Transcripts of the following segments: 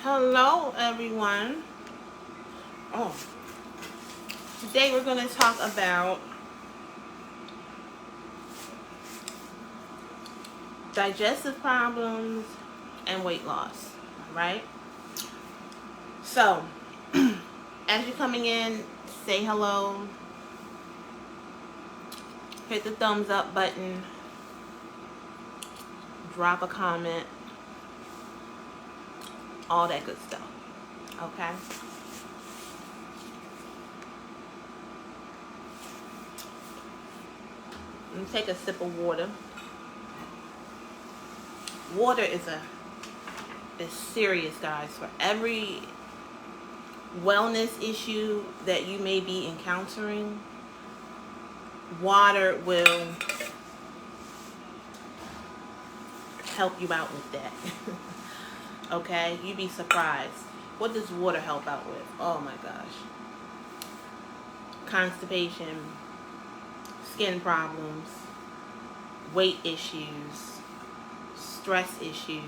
Hello, everyone. Oh, today we're going to talk about digestive problems and weight loss. All right. So, as you're coming in, say hello, hit the thumbs up button, drop a comment, all that good stuff. Okay. Let me take a sip of water. Water is serious, guys. For every wellness issue that you may be encountering, water will help you out with that. Okay, you'd be surprised. What does water help out with? Oh my gosh. Constipation, skin problems, weight issues, stress issues,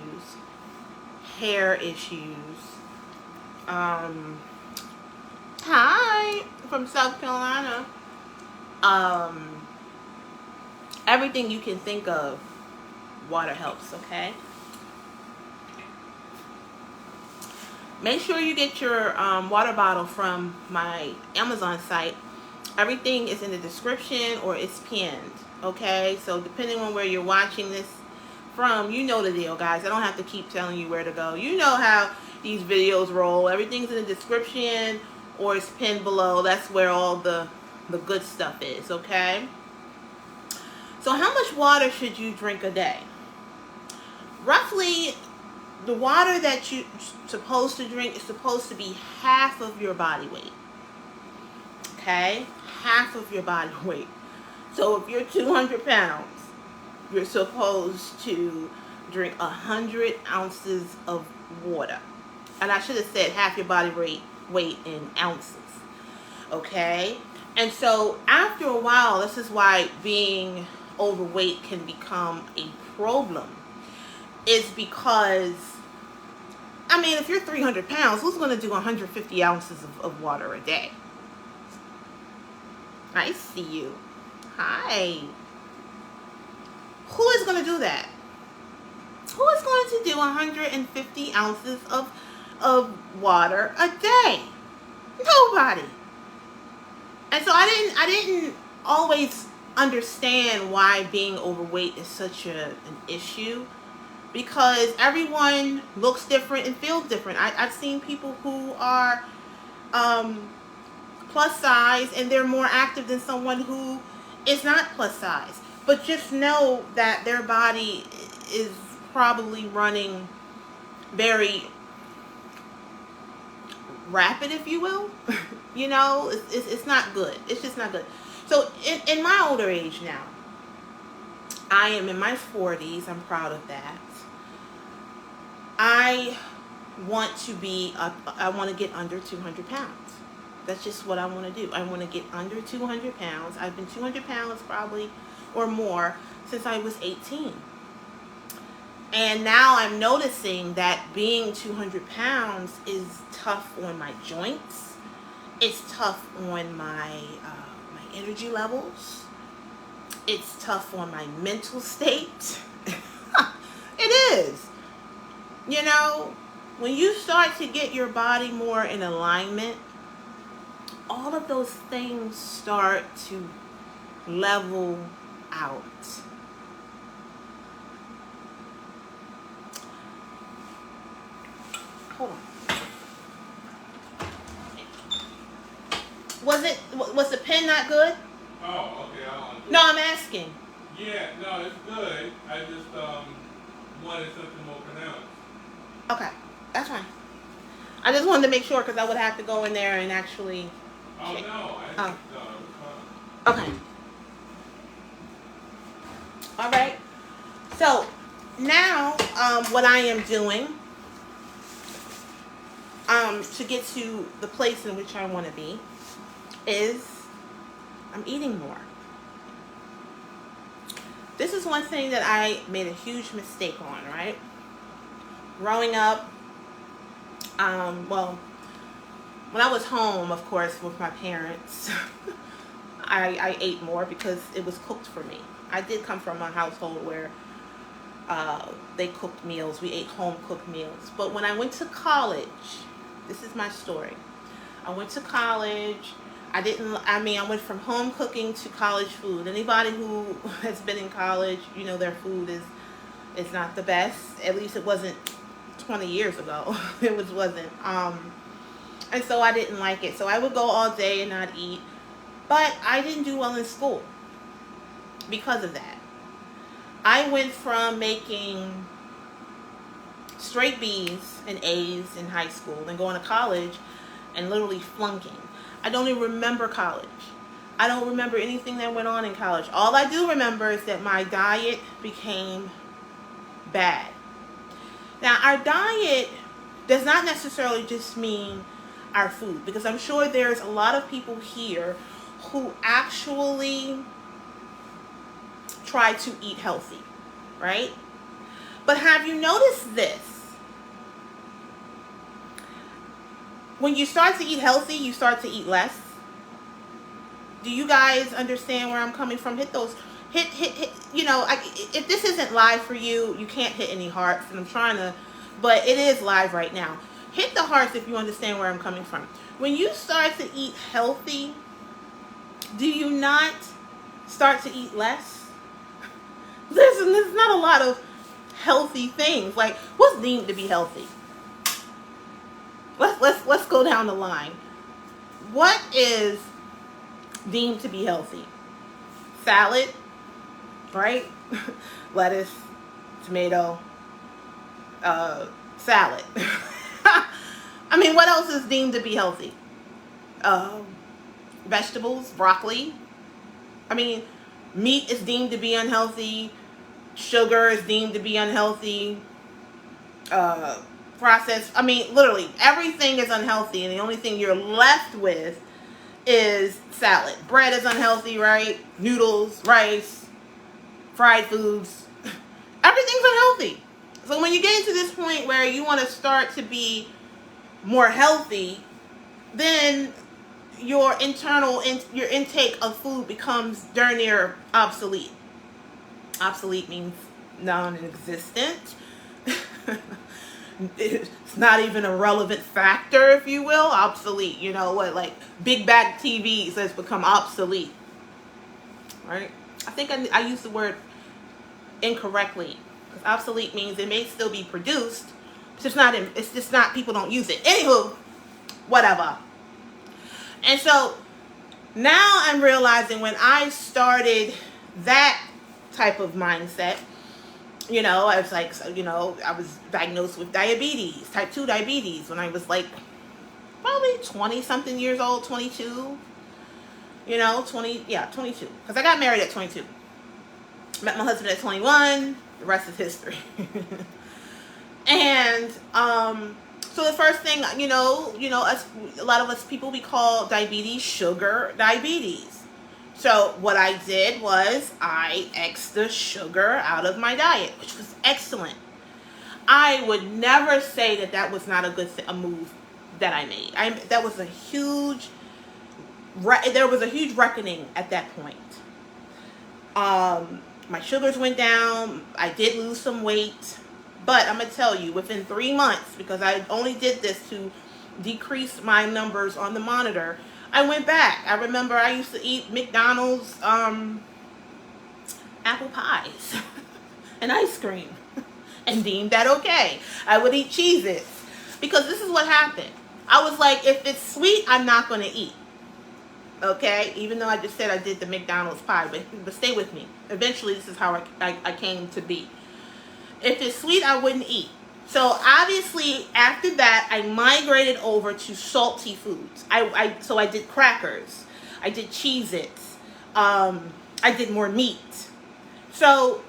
hair issues. Hi, from South Carolina. Everything you can think of, water helps, okay? Make sure you get your water bottle from my Amazon site. Everything is in the description or it's pinned, okay? So depending on where you're watching this from, you know the deal, guys. I don't have to keep telling you where to go. You know how these videos roll. Everything's in the description or it's pinned below. That's where all the good stuff is, okay? So how much water should you drink a day? Roughly, the water that you're supposed to drink is supposed to be half of your body weight. Okay? Half of your body weight. So if you're 200 pounds, you're supposed to drink 100 ounces of water. And I should have said half your body weight in ounces. Okay? And so after a while, this is why being overweight can become a problem. Is because, I mean, if you're 300 pounds, who's going to do 150 ounces of water a day? I see you. Hi. Who is going to do that? Who is going to do 150 ounces of water a day? Nobody. And so I didn't always understand why being overweight is such an issue. Because everyone looks different and feels different. I've seen people who are plus size and they're more active than someone who is not plus size. But just know that their body is probably running very rapid, if you will. You know, it's not good. It's just not good. So in my older age now, I am in my 40s. I'm proud of that. I want to get under 200 pounds. That's just what I want to do. I want to get under 200 pounds. I've been 200 pounds probably or more since I was 18. And now I'm noticing that being 200 pounds is tough on my joints. It's tough on my energy levels. It's tough on my mental state. It is. You know, when you start to get your body more in alignment, all of those things start to level out. Hold on. Was the pen not good? Oh, okay. No, I'm asking. Yeah, no, it's good. I just wanted something more pronounced. Okay, that's fine. I just wanted to make sure because I would have to go in there and actually. Oh check. no, Oh. no, it was fine. Okay. All right. So now, what I am doing, to get to the place in which I want to be, is I'm eating more. This is one thing that I made a huge mistake on, right? Growing up, Well, when I was home, of course, with my parents, I ate more because it was cooked for me. I did come from a household where they cooked meals. We ate home cooked meals. But when I went to college, this is my story. I went to college. I went from home cooking to college food. Anybody who has been in college, you know their food is not the best. At least it wasn't 20 years ago. Wasn't. And so I didn't like it. So I would go all day and not eat. But I didn't do well in school because of that. I went from making straight B's and A's in high school and going to college and literally flunking. I don't even remember college. I don't remember anything that went on in college. All I do remember is that my diet became bad. Now, our diet does not necessarily just mean our food, because I'm sure there's a lot of people here who actually try to eat healthy, right? But have you noticed this? When you start to eat healthy, you start to eat less. Do you guys understand where I'm coming from? Hit those, hit. You know, if this isn't live for you, you can't hit any hearts, and I'm trying to, but it is live right now. Hit the hearts if you understand where I'm coming from. When you start to eat healthy, do you not start to eat less? There's not a lot of healthy things. Like, what's deemed to be healthy? Let's go down the line. What is deemed to be healthy? Salad, right? Lettuce, tomato, salad. I mean, what else is deemed to be healthy? Vegetables, broccoli. I mean, meat is deemed to be unhealthy. Sugar is deemed to be unhealthy. Processed. I mean, literally, everything is unhealthy, and the only thing you're left with is salad. Bread is unhealthy, right? Noodles, rice, fried foods. Everything's unhealthy. So when you get into this point where you want to start to be more healthy, then your intake of food becomes darn near obsolete. Obsolete means non-existent. It's not even a relevant factor, if you will. Obsolete. You know what? Like big bag TVs has become obsolete. Right? I think I used the word incorrectly. Because obsolete means it may still be produced. It's just not. People don't use it. Anywho, whatever. And so now I'm realizing when I started that type of mindset, you know, I was like, you know, I was diagnosed with diabetes, type 2 diabetes, when I was like probably 20 something years old, 22, you know, 22. Because I got married at 22. Met my husband at 21. The rest is history. And, so the first thing, you know, a lot of us people, we call diabetes sugar diabetes. So what I did was I X'd the sugar out of my diet, which was excellent. I would never say that was not a move that I made. That was a huge, there was a huge reckoning at that point. My sugars went down. I did lose some weight. But I'm going to tell you, within 3 months, because I only did this to decrease my numbers on the monitor, I went back. I remember I used to eat McDonald's apple pies and ice cream and deemed that okay. I would eat Cheez-Its because this is what happened. I was like, if it's sweet, I'm not going to eat. Okay? Even though I just said I did the McDonald's pie, but stay with me. Eventually, this is how I came to be. If it's sweet, I wouldn't eat. So obviously, after that, I migrated over to salty foods. So I did crackers. I did Cheez-Its. I did more meat. So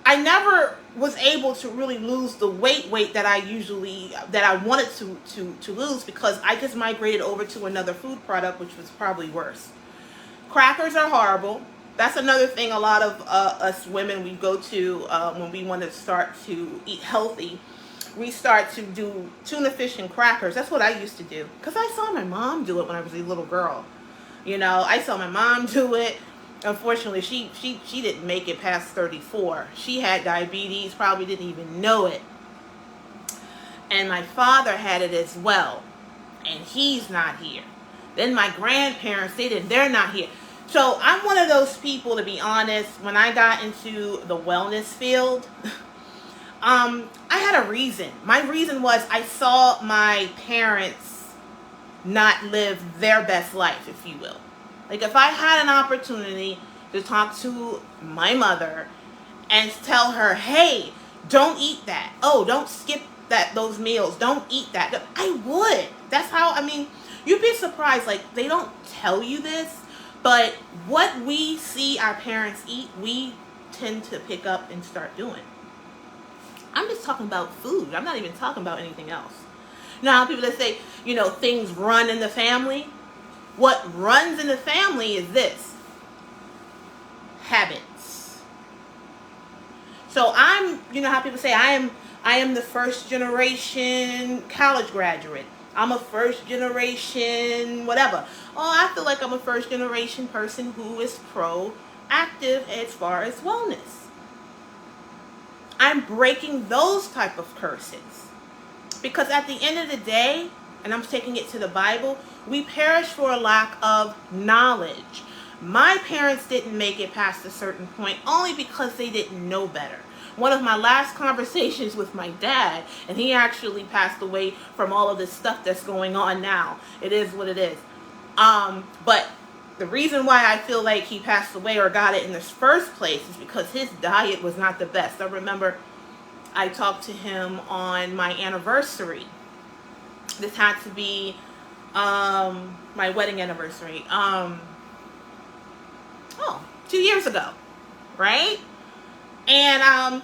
I never was able to really lose the weight that I wanted to lose, because I just migrated over to another food product, which was probably worse. Crackers are horrible. That's another thing a lot of us women, we go to when we want to start to eat healthy. we start to do tuna fish and crackers. That's what I used to do because I saw my mom do it when I was a little girl. You know, I saw my mom do it. Unfortunately, she didn't make it past 34. She had diabetes, probably didn't even know it. And my father had it as well, and he's not here. Then my grandparents, they're not here. So I'm one of those people, to be honest, when I got into the wellness field, I had a reason. My reason was I saw my parents not live their best life, if you will. Like if I had an opportunity to talk to my mother and tell her, hey, don't eat that. Oh, don't skip those meals. Don't eat that. I would. That's how, I mean, you'd be surprised. Like they don't tell you this, but what we see our parents eat, we tend to pick up and start doing. I'm just talking about food. I'm not even talking about anything else. Now, people that say, you know, things run in the family. What runs in the family is this: habits. So you know how people say, I am the first generation college graduate. I'm a first generation whatever. Oh, I feel like I'm a first generation person who is proactive as far as wellness. I'm breaking those type of curses. Because at the end of the day, and I'm taking it to the Bible, we perish for a lack of knowledge. My parents didn't make it past a certain point only because they didn't know better. One of my last conversations with my dad, and he actually passed away from all of this stuff that's going on now. It is what it is. But the reason why I feel like he passed away or got it in the first place is because his diet was not the best. I remember I talked to him on my anniversary. This had to be my wedding anniversary. 2 years ago, right? And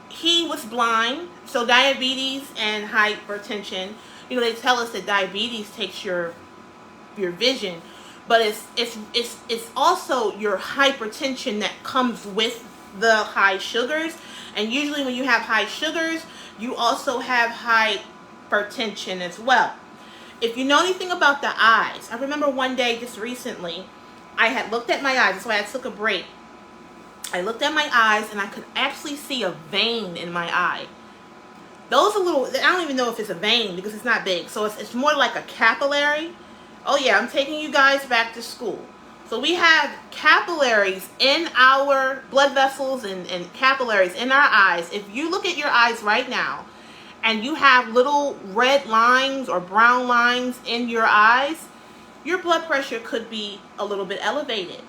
he was blind, so diabetes and hypertension. You know, they tell us that diabetes takes your vision, but it's also your hypertension that comes with the high sugars. And usually when you have high sugars, you also have hypertension as well. If you know anything about the eyes, I remember one day just recently, I had looked at my eyes. That's why I took a break. I looked at my eyes and I could actually see a vein in my eye. Those are little, I don't even know if it's a vein because it's not big. So it's more like a capillary. Oh yeah, I'm taking you guys back to school. So we have capillaries in our blood vessels and capillaries in our eyes. If you look at your eyes right now and you have little red lines or brown lines in your eyes, your blood pressure could be a little bit elevated.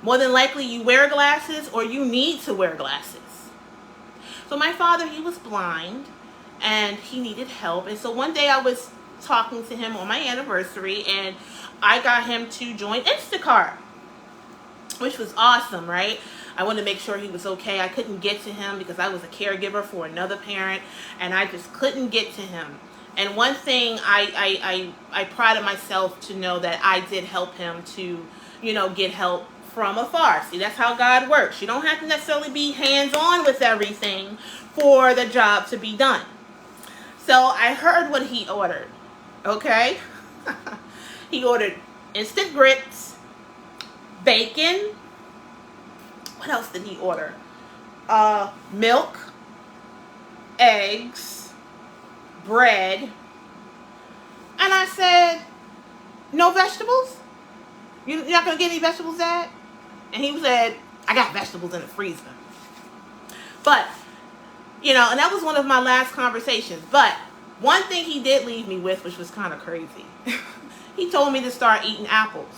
More than likely you wear glasses or you need to wear glasses. So my father, he was blind and he needed help. And so one day I was talking to him on my anniversary and I got him to join Instacart, which was awesome, right? I wanted to make sure he was okay. I couldn't get to him because I was a caregiver for another parent and I just couldn't get to him. And one thing I prided myself to know that I did help him to, you know, get help from afar. See, that's how God works. You don't have to necessarily be hands-on with everything for the job to be done. So I heard what he ordered, okay? He ordered instant grits, bacon. What else did he order? Milk, eggs, bread. And I said, no vegetables? You're not going to get any vegetables, Dad? And he said, I got vegetables in the freezer. But, you know, and that was one of my last conversations. But one thing he did leave me with, which was kind of crazy. He told me to start eating apples.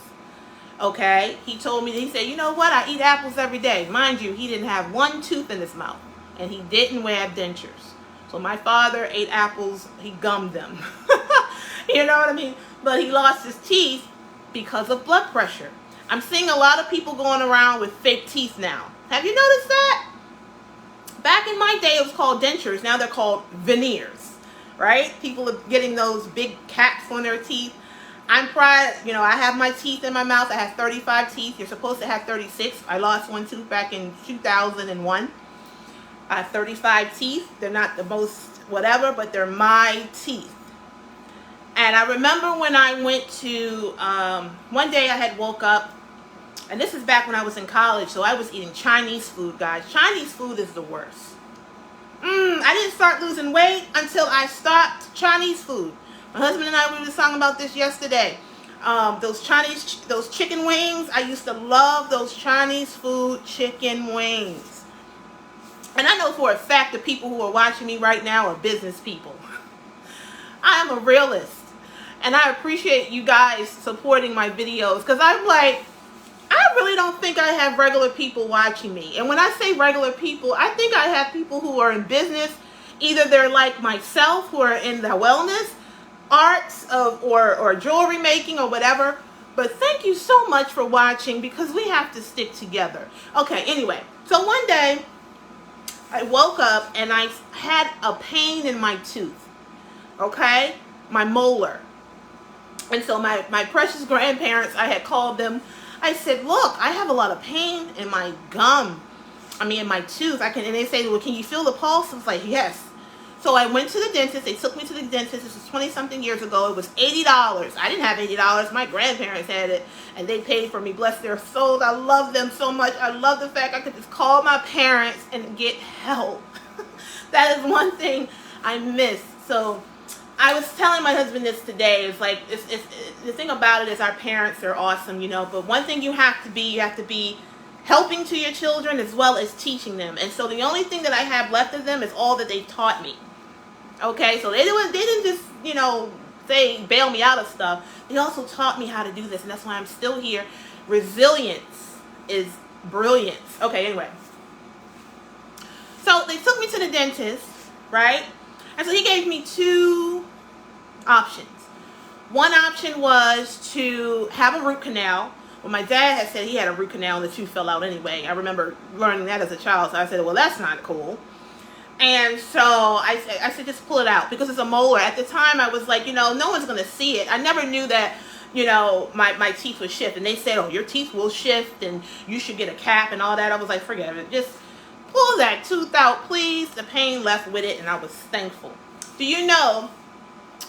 Okay? He told me, he said, you know what? I eat apples every day. Mind you, he didn't have one tooth in his mouth. And he didn't wear dentures. So my father ate apples. He gummed them. You know what I mean? But he lost his teeth because of blood pressure. I'm seeing a lot of people going around with fake teeth now. Have you noticed that? Back in my day, it was called dentures. Now they're called veneers, right? People are getting those big caps on their teeth. I'm proud, you know, I have my teeth in my mouth. I have 35 teeth. You're supposed to have 36. I lost one tooth back in 2001. I have 35 teeth. They're not the most whatever, but they're my teeth. And I remember when I went to, one day I had woke up, and this is back when I was in college, so I was eating Chinese food, guys. Chinese food is the worst. I didn't start losing weight until I stopped Chinese food. My husband and I, we were talking about this yesterday. Those chicken wings, I used to love those Chinese food chicken wings. And I know for a fact the people who are watching me right now are business people. I am a realist. And I appreciate you guys supporting my videos, because I'm like, I really don't think I have regular people watching me. And when I say regular people, I think I have people who are in business. Either they're like myself, who are in the wellness, arts, or jewelry making or whatever. But thank you so much for watching, because we have to stick together. Okay, anyway. So one day, I woke up and I had a pain in my tooth. Okay? My molar. And so my precious grandparents, I had called them. I said, look, I have a lot of pain in my gum. In my tooth. And they say, well, can you feel the pulse? I was like, yes. So I went to the dentist. They took me to the dentist. This was 20-something years ago. It was $80. I didn't have $80. My grandparents had it, and they paid for me. Bless their souls. I love them so much. I love the fact I could just call my parents and get help. That is one thing I miss. So I was telling my husband this today. It's like, the thing about it is our parents are awesome, but one thing you have to be helping to your children as well as teaching them. And so the only thing that I have left of them is all that they've taught me. Okay, so they didn't just, say bail me out of stuff. They also taught me how to do this, and that's why I'm still here. Resilience is brilliance. Okay, anyway. So they took me to the dentist, right? And so he gave me two options. One option was to have a root canal. Well, my dad had said he had a root canal and the tooth fell out anyway. I remember learning that as a child, so I said, well, that's not cool. And so I said, just pull it out, because it's a molar. At the time, I was like, no one's going to see it. I never knew that, my teeth would shift. And they said, oh, your teeth will shift and you should get a cap and all that. I was like, forget it. Just pull that tooth out, please. The pain left with it, and I was thankful. Do you know,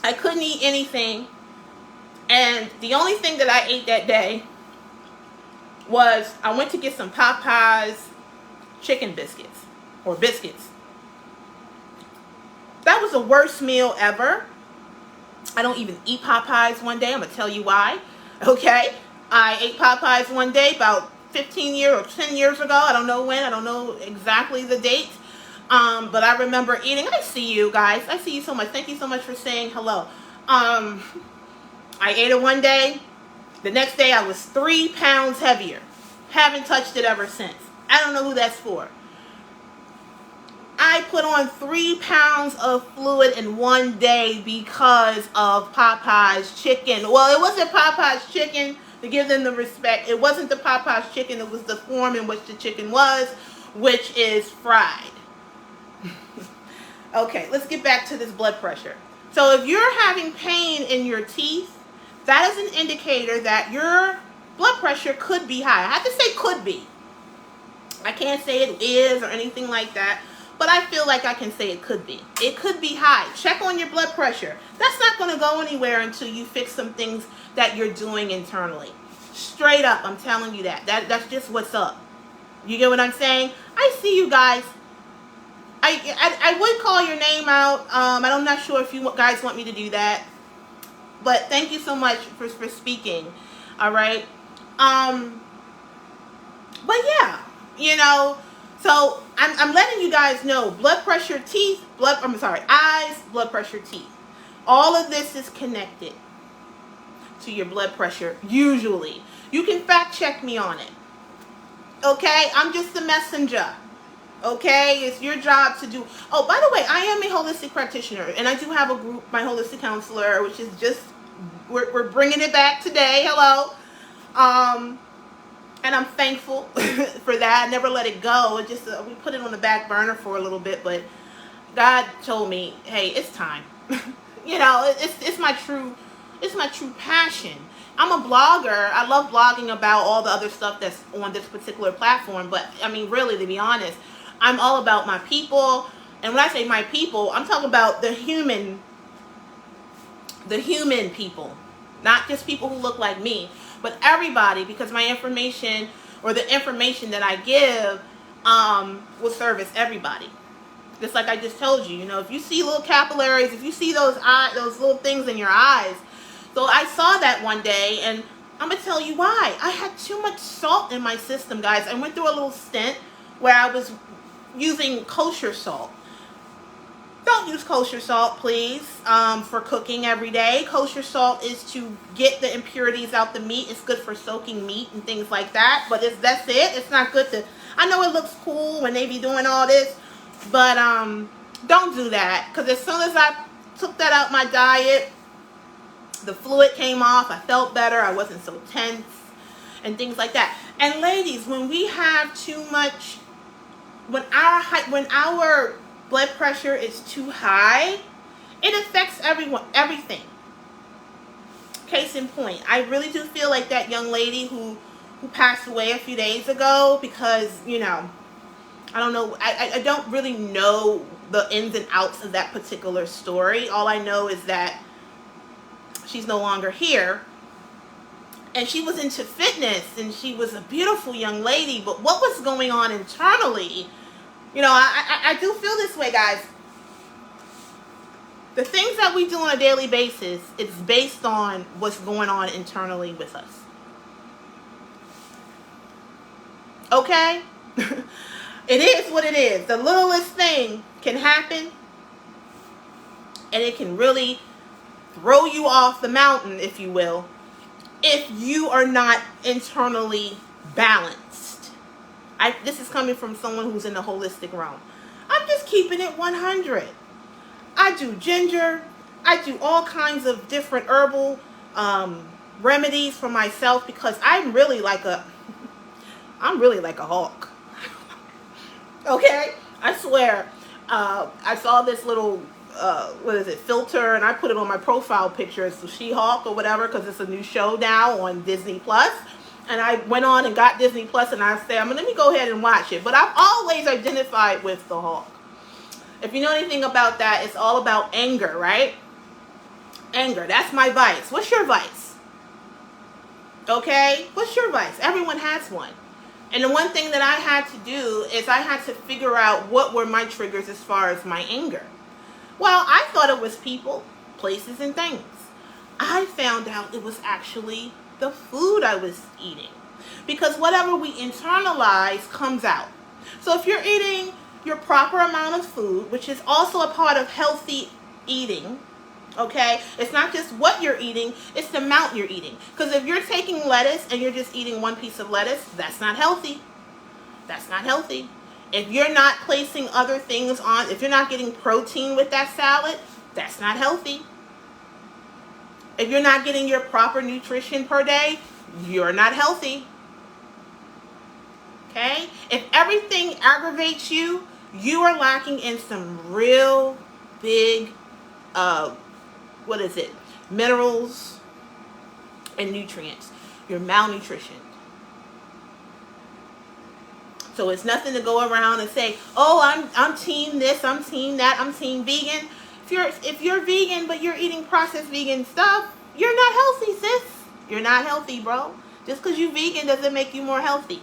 I couldn't eat anything. And the only thing that I ate that day was I went to get some Popeyes chicken biscuits, or biscuits. That was the worst meal ever. I don't even eat Popeyes one day. I'm going to tell you why. Okay? I ate Popeyes one day about 15 years or 10 years ago. I don't know when. I don't know exactly the date. But I remember eating. I see you guys. I see you so much. Thank you so much for saying hello. I ate it one day. The next day I was 3 pounds heavier. Haven't touched it ever since. I don't know who that's for. I put on 3 pounds of fluid in one day because of Popeye's chicken. Well, it wasn't Popeye's chicken, to give them the respect. It wasn't the Popeye's chicken. It was the form in which the chicken was, which is fried. Okay, let's get back to this blood pressure. So if you're having pain in your teeth, that is an indicator that your blood pressure could be high. I have to say could be. I can't say it is or anything like that, but I feel like I can say it could be. It could be high. Check on your blood pressure. That's not going to go anywhere until you fix some things that you're doing internally. Straight up, I'm telling you that. That's just what's up. You get what I'm saying? I see you guys. I would call your name out. I'm not sure if you guys want me to do that. But thank you so much for speaking. All right. But yeah, so I'm letting you guys know, blood pressure, teeth, eyes, blood pressure, teeth. All of this is connected to your blood pressure, usually. You can fact check me on it. Okay? I'm just the messenger. Okay? It's your job to do. Oh, by the way, I am a holistic practitioner, and I do have a group, my holistic counselor, which is just, we're bringing it back today. Hello. And I'm thankful for that. I never let it go. It just, we put it on the back burner for a little bit, but God told me, hey, it's time. It's my true passion. I'm a blogger. I love blogging about all the other stuff that's on this particular platform, but I mean, really, to be honest, I'm all about my people. And when I say my people, I'm talking about the human people. Not just people who look like me, but everybody, because my information, or the information that I give, will service everybody. Just like I just told you, if you see little capillaries, if you see those little things in your eyes. So I saw that one day, and I'm going to tell you why. I had too much salt in my system, guys. I went through a little stint where I was using kosher salt. Don't use kosher salt, please, for cooking every day. Kosher salt is to get the impurities out the meat. It's good for soaking meat and things like that. But that's it. It's not good to... I know it looks cool when they be doing all this. But don't do that. Because as soon as I took that out my diet, the fluid came off. I felt better. I wasn't so tense and things like that. And ladies, when we have too much... When our blood pressure is too high, it affects everything. Case in point, I really do feel like that young lady who passed away a few days ago, because I don't know, I don't really know the ins and outs of that particular story. All I know is that she's no longer here, and she was into fitness, and she was a beautiful young lady. But what was going on internally? I do feel this way, guys. The things that we do on a daily basis, it's based on what's going on internally with us. Okay? It is what it is. The littlest thing can happen, and it can really throw you off the mountain, if you will, if you are not internally balanced. This is coming from someone who's in the holistic realm. I'm just keeping it 100. I do ginger. I do all kinds of different herbal remedies for myself, because I'm really like a hawk. Okay? I swear. I saw this little filter, and I put it on my profile picture. It's the She-Hulk or whatever, because it's a new show now on Disney Plus. And I went on and got Disney Plus, and I said, let me go ahead and watch it. But I've always identified with the Hulk. If you know anything about that, it's all about anger, right? Anger. That's my vice. What's your vice? Okay? What's your vice? Everyone has one. And the one thing that I had to do is I had to figure out what were my triggers as far as my anger. Well, I thought it was people, places, and things. I found out it was actually the food I was eating. Because whatever we internalize comes out. So if you're eating your proper amount of food, which is also a part of healthy eating, okay? It's not just what you're eating, it's the amount you're eating. Because if you're taking lettuce and you're just eating one piece of lettuce, that's not healthy. That's not healthy. If you're not placing other things on, if you're not getting protein with that salad, that's not healthy. If you're not getting your proper nutrition per day, you're not healthy. Okay? If everything aggravates you, you are lacking in some real big, minerals and nutrients. You're malnutrition. So it's nothing to go around and say, oh, I'm team this, I'm team that, I'm team vegan. If you're vegan but you're eating processed vegan stuff, you're not healthy, sis. You're not healthy, bro. Just because you're vegan doesn't make you more healthy.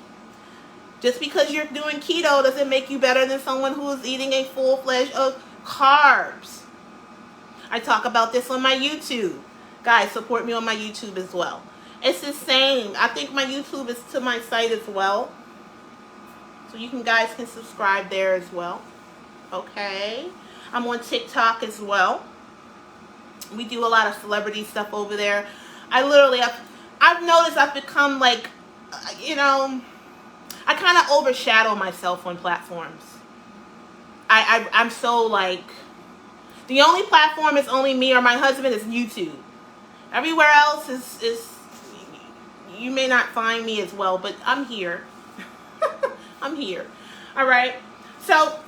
Just because you're doing keto doesn't make you better than someone who's eating a full-fledged of carbs. I talk about this on my YouTube. Guys, support me on my YouTube as well. It's the same. I think my YouTube is to my site as well. So you guys can subscribe there as well. Okay. I'm on TikTok as well. We do a lot of celebrity stuff over there. I've noticed I've become like, I kind of overshadow myself on platforms. I'm so like, the only platform is only me or my husband is YouTube. Everywhere else is you may not find me as well, but I'm here. I'm here. All right. So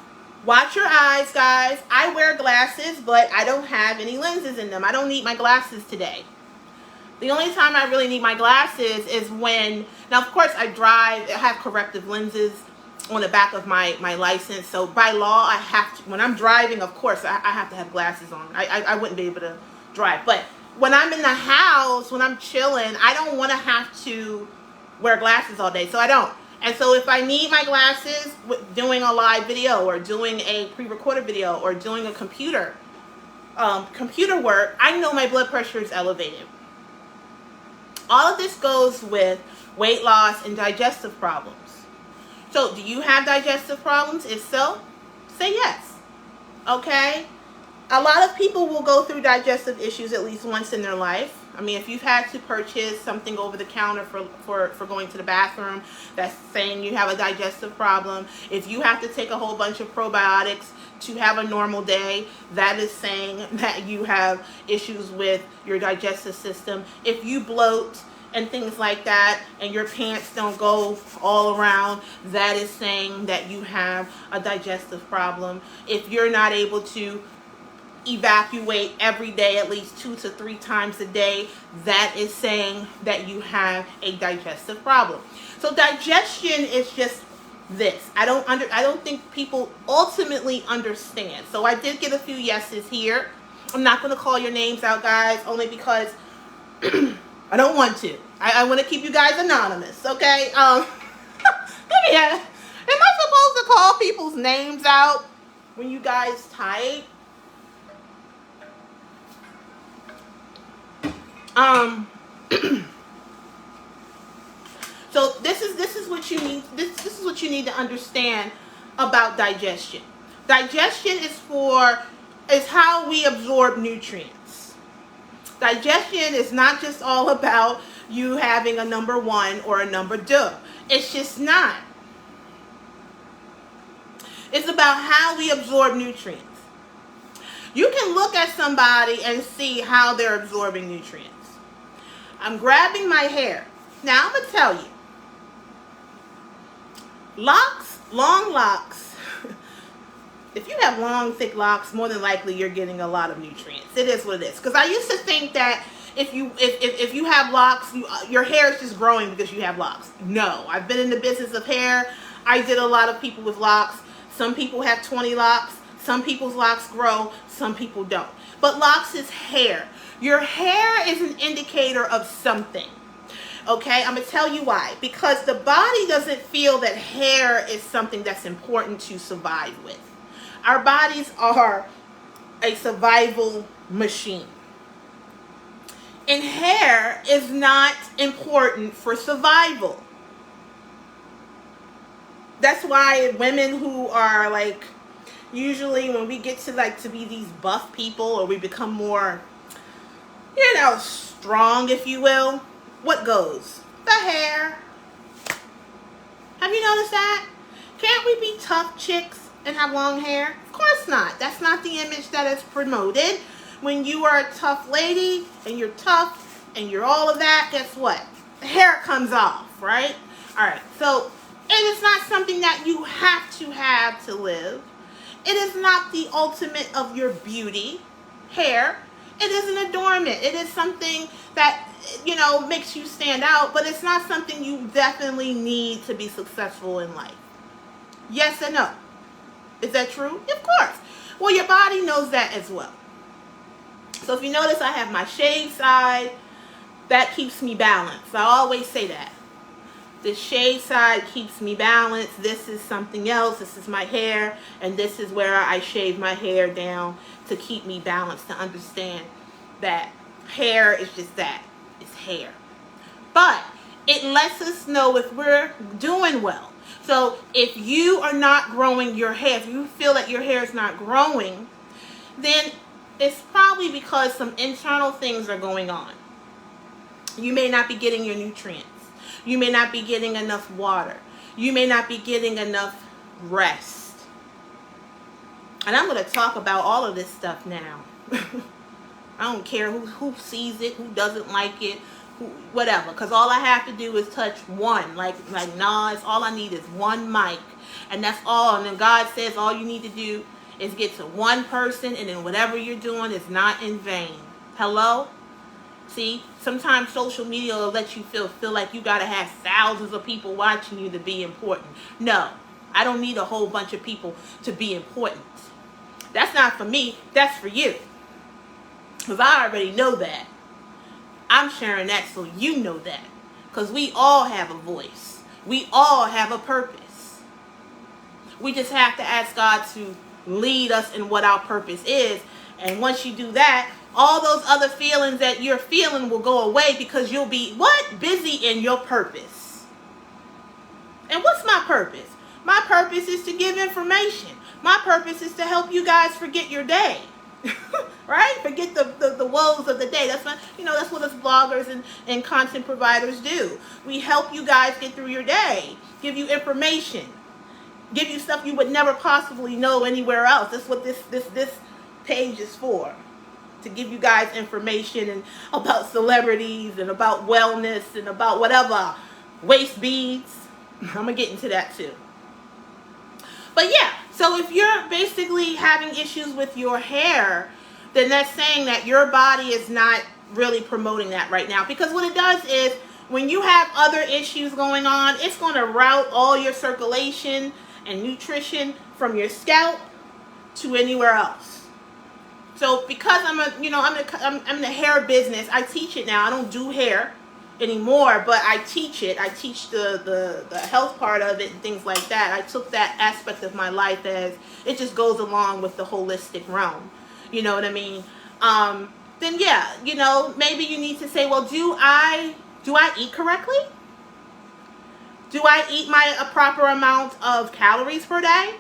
watch your eyes, guys. I wear glasses, but I don't have any lenses in them. I don't need my glasses today. The only time I really need my glasses is when, now of course I drive, I have corrective lenses, on the back of my license. So by law, I have to, when I'm driving, of course, I have to have glasses on. I wouldn't be able to drive. But when I'm in the house, when I'm chilling, I don't want to have to wear glasses all day. So I don't. And so if I need my glasses doing a live video or doing a pre-recorded video or doing a computer work, I know my blood pressure is elevated. All of this goes with weight loss and digestive problems. So do you have digestive problems? If so, say yes. Okay? A lot of people will go through digestive issues at least once in their life. I mean, if you've had to purchase something over the counter for going to the bathroom, that's saying you have a digestive problem. If you have to take a whole bunch of probiotics to have a normal day, that is saying that you have issues with your digestive system. If you bloat and things like that, and your pants don't go all around, that is saying that you have a digestive problem. If you're not able to evacuate every day at least 2 to 3 times a day, that is saying that you have a digestive problem. So digestion is just this. I don't think people ultimately understand. So I did get a few yeses here. I'm not going to call your names out, guys, only because I don't want to. I want to keep you guys anonymous, okay? Let me ask, am I supposed to call people's names out when you guys type? So this is what you need. This is what you need to understand about digestion. Digestion is how we absorb nutrients. Digestion is not just all about you having a number 1 or a number 2. It's just not. It's about how we absorb nutrients. You can look at somebody and see how they're absorbing nutrients. I'm grabbing my hair. Now I'm going to tell you. Locks, long locks. If you have long, thick locks, more than likely you're getting a lot of nutrients. It is what it is. Because I used to think that if you have locks, your hair is just growing because you have locks. No, I've been in the business of hair. I did a lot of people with locks. Some people have 20 locks. Some people's locks grow. Some people don't. But locks is hair. Your hair is an indicator of something. Okay, I'm going to tell you why. Because the body doesn't feel that hair is something that's important to survive with. Our bodies are a survival machine. And hair is not important for survival. That's why women who are like, usually when we get to be these buff people, or we become more, strong, if you will, what goes? The hair. Have you noticed that? Can't we be tough chicks and have long hair? Of course not. That's not the image that is promoted. When you are a tough lady and you're tough and you're all of that, guess what? The hair comes off, right? All right. So it is not something that you have to live. It is not the ultimate of your beauty. Hair. It is an adornment. It is something that, makes you stand out, but it's not something you definitely need to be successful in life. Yes and no. Is that true? Of course. Well, your body knows that as well. So if you notice, I have my shaved side. That keeps me balanced. I always say that. The shaved side keeps me balanced. This is something else. This is my hair. And this is where I shave my hair down to keep me balanced, to understand that hair is just that. It's hair. But it lets us know if we're doing well. So if you are not growing your hair, if you feel that your hair is not growing, then it's probably because some internal things are going on. You may not be getting your nutrients. You may not be getting enough water. You may not be getting enough rest. And I'm going to talk about all of this stuff now. I don't care who sees it, who doesn't like it, whatever. Because all I have to do is touch one. Like Nas, all I need is one mic. And that's all. And then God says all you need to do is get to one person, and then whatever you're doing is not in vain. Hello? See, sometimes social media will let you feel like you got to have thousands of people watching you to be important. No, I don't need a whole bunch of people to be important. That's not for me. That's for you. Because I already know that. I'm sharing that so you know that. Because we all have a voice. We all have a purpose. We just have to ask God to lead us in what our purpose is. And once you do that, all those other feelings that you're feeling will go away because you'll be, what? Busy in your purpose. And what's my purpose? My purpose is to give information. My purpose is to help you guys forget your day. Right? Forget the woes of the day. That's what, that's what us bloggers and content providers do. We help you guys get through your day. Give you information. Give you stuff you would never possibly know anywhere else. That's what this page is for. To give you guys information and about celebrities and about wellness and about whatever. Waist beads. I'm going to get into that too. But yeah, so if you're basically having issues with your hair, then that's saying that your body is not really promoting that right now. Because what it does is, when you have other issues going on, it's going to route all your circulation and nutrition from your scalp to anywhere else. So because I'm in the hair business, I teach it now. I don't do hair anymore, but I teach it. I teach the health part of it and things like that. I took that aspect of my life as it just goes along with the holistic realm. You know what I mean? Then yeah, maybe you need to say, well, do I eat correctly? Do I eat a proper amount of calories per day?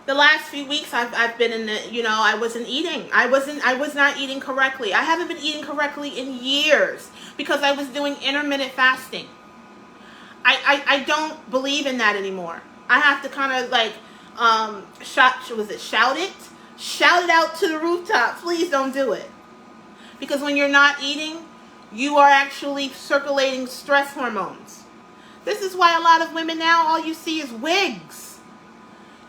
The last few weeks I've been in the, I wasn't eating. I was not eating correctly. I haven't been eating correctly in years because I was doing intermittent fasting. I don't believe in that anymore. I have to kind of like, shout it out to the rooftop. Please don't do it. Because when you're not eating, you are actually circulating stress hormones. This is why a lot of women now, all you see is wigs.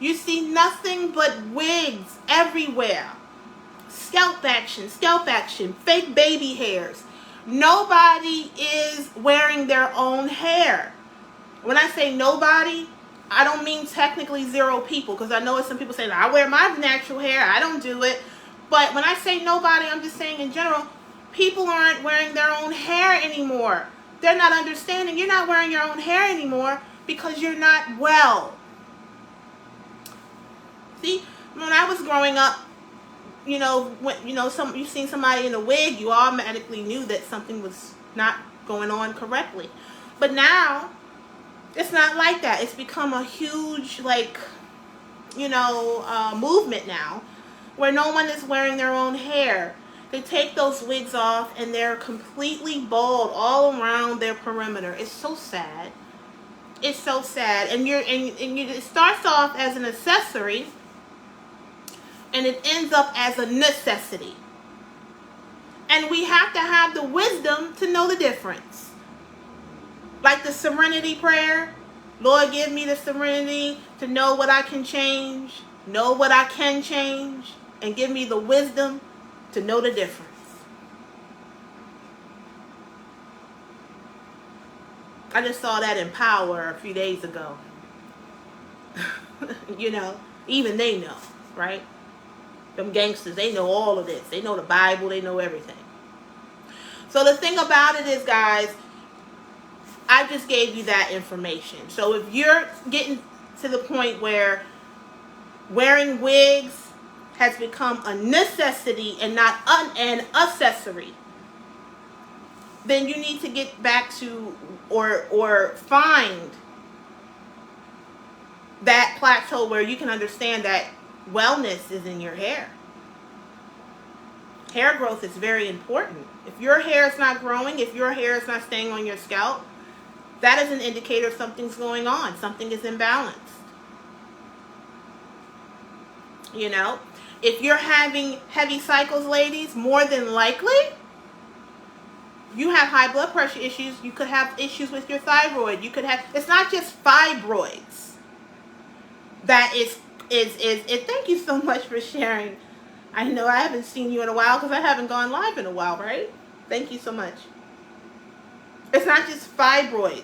You see nothing but wigs everywhere. Scalp action, fake baby hairs. Nobody is wearing their own hair. When I say nobody, I don't mean technically zero people, because I know some people saying, I wear my natural hair, I don't do it. But when I say nobody, I'm just saying in general, people aren't wearing their own hair anymore. They're not understanding. You're not wearing your own hair anymore because you're not well. See, when I was growing up, you've seen somebody in a wig, you automatically knew that something was not going on correctly. But now, it's not like that. It's become a huge, movement now, where no one is wearing their own hair. They take those wigs off and they're completely bald all around their perimeter. It's so sad. It's so sad. And it starts off as an accessory, and it ends up as a necessity. And we have to have the wisdom to know the difference. Like the serenity prayer. Lord, give me the serenity to know what I can change, know what I can change, and give me the wisdom to know the difference. I just saw that in Power a few days ago. Even they know, right? Them gangsters, they know all of this. They know the Bible, they know everything. So the thing about it is, guys, I just gave you that information. So if you're getting to the point where wearing wigs has become a necessity and not an accessory, then you need to get back to or find that plateau where you can understand that wellness is in your hair. Hair growth is very important. If your hair is not growing, if your hair is not staying on your scalp, that is an indicator something's going on. Something is imbalanced. If you're having heavy cycles, ladies, more than likely, you have high blood pressure issues. You could have issues with your thyroid. You could have, it's not just fibroids. That is thank you so much for sharing. I know I haven't seen you in a while because I haven't gone live in a while, right? Thank you so much. It's not just fibroids.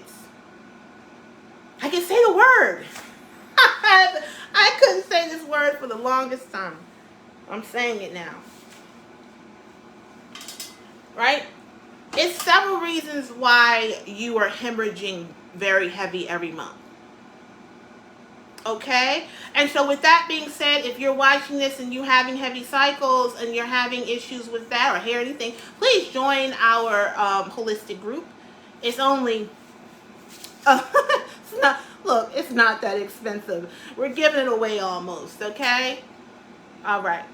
I can say the word. I couldn't say this word for the longest time. I'm saying it now. Right? It's several reasons why you are hemorrhaging very heavy every month. Okay? And so with that being said, if you're watching this and you're having heavy cycles and you're having issues with that or hair anything, please join our holistic group. It's only... it's not that expensive. We're giving it away almost, okay? All right.